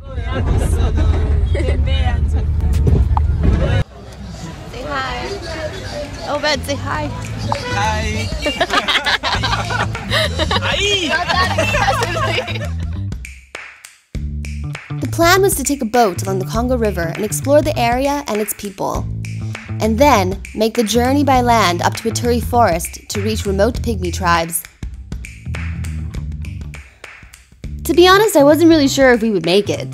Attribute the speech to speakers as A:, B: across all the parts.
A: Say hi. Obed, say hi.
B: Hi.
A: The plan was to take a boat along the Congo River and explore the area and its people, and then make the journey by land up to Ituri Forest to reach remote Pygmy tribes. To be honest, I wasn't really sure if we would make it,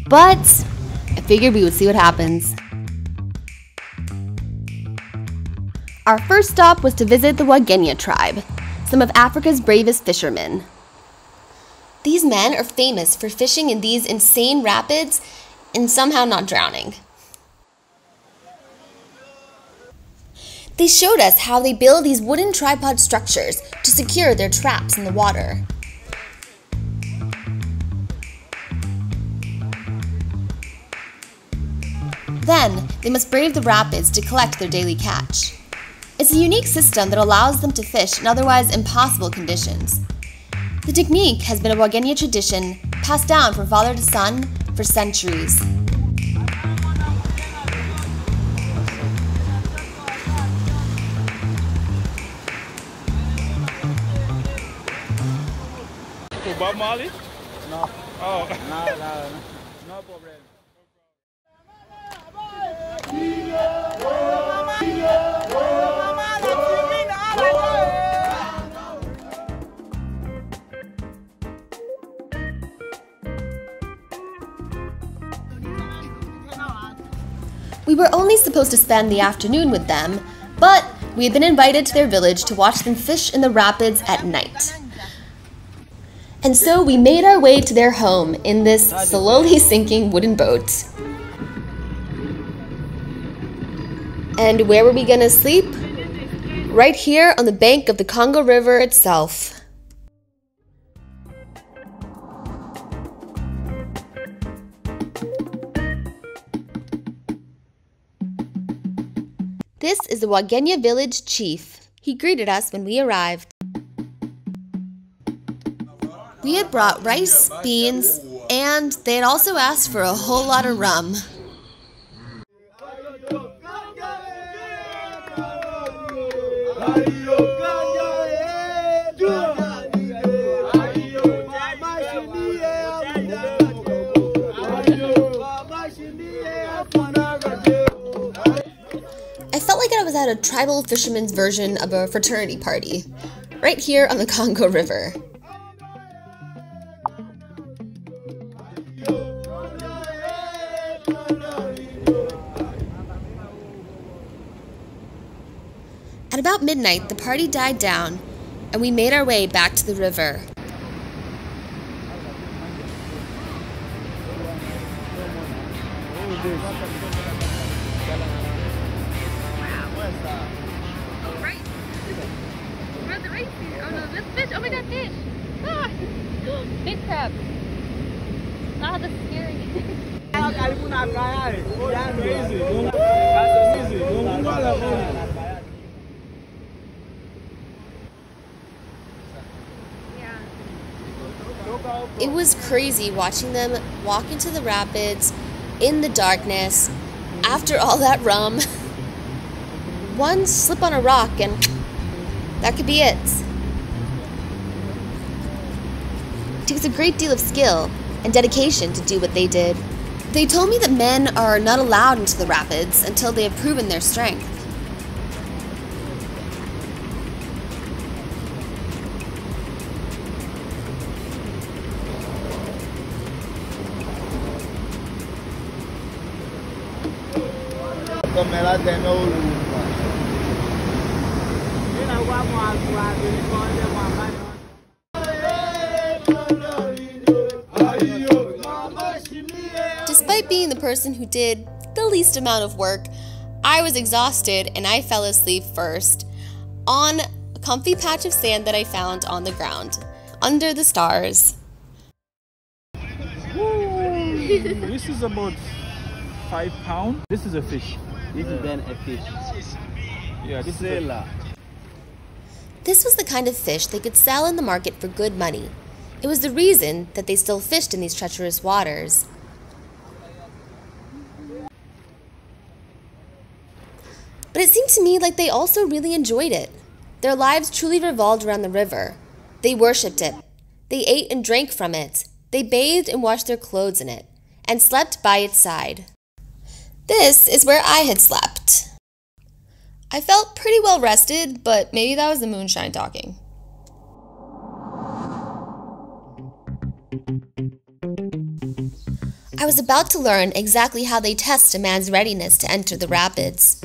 A: but I figured we would see what happens. Our first stop was to visit the Wagenia tribe, some of Africa's bravest fishermen. These men are famous for fishing in these insane rapids and somehow not drowning. They showed us how they build these wooden tripod structures to secure their traps in the water. Then, they must brave the rapids to collect their daily catch. It's a unique system that allows them to fish in otherwise impossible conditions. The technique has been a Wagenia tradition passed down from father to son for centuries.
B: Bob Marley? No. Oh. No problem.
A: We were only supposed to spend the afternoon with them, but we had been invited to their village to watch them fish in the rapids at night. And so we made our way to their home in this slowly sinking wooden boat. And where were we gonna sleep? Right here on the bank of the Congo River itself. This is the Wagenia village chief. He greeted us when we arrived. We had brought rice, beans, and they had also asked for a whole lot of rum. I felt like I was at a tribal fisherman's version of a fraternity party, right here on the Congo River. At about midnight, the party died down, and we made our way back to the river.
C: Where's the rice here? Oh no, this fish! Oh my god, fish! Ah! Big crab! Ah, that's scary.
A: It was crazy watching them walk into the rapids in the darkness after all that rum. One slip on a rock and that could be it. It takes a great deal of skill and dedication to do what they did. They told me that men are not allowed into the rapids until they have proven their strength. Despite being the person who did the least amount of work, I was exhausted and I fell asleep first on a comfy patch of sand that I found on the ground, under the stars.
B: This is about 5 pounds. This is a fish.
D: This is then a fish.
B: Yeah, this is a...
A: This was the kind of fish they could sell in the market for good money. It was the reason that they still fished in these treacherous waters. But it seemed to me like they also really enjoyed it. Their lives truly revolved around the river. They worshipped it. They ate and drank from it. They bathed and washed their clothes in it, and slept by its side. This is where I had slept. I felt pretty well rested, but maybe that was the moonshine talking. I was about to learn exactly how they test a man's readiness to enter the rapids.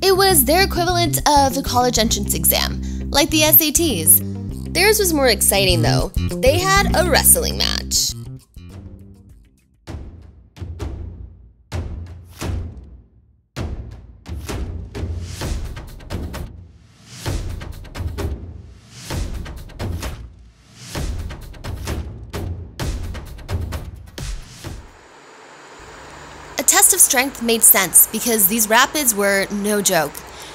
A: It was their equivalent of a college entrance exam, like the SATs. Theirs was more exciting though. They had a wrestling match. A test of strength made sense because these rapids were no joke.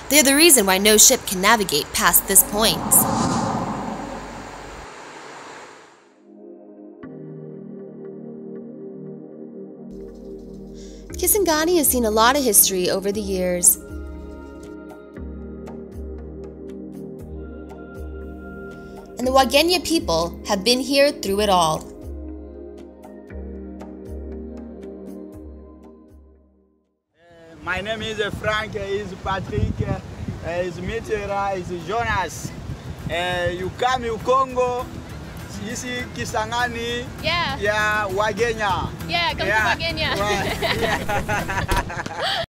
A: They're the reason why no ship can navigate past this point. Kisangani has seen a lot of history over the years. And the Wagenia people have been here through it all.
D: My name is Frank, is Patrick, is Mitera, is Jonas. You come to Congo, you see Kisangani,
C: Yeah.
D: yeah, Wagenia.
C: Yeah, come to Wagenia.
D: Yeah.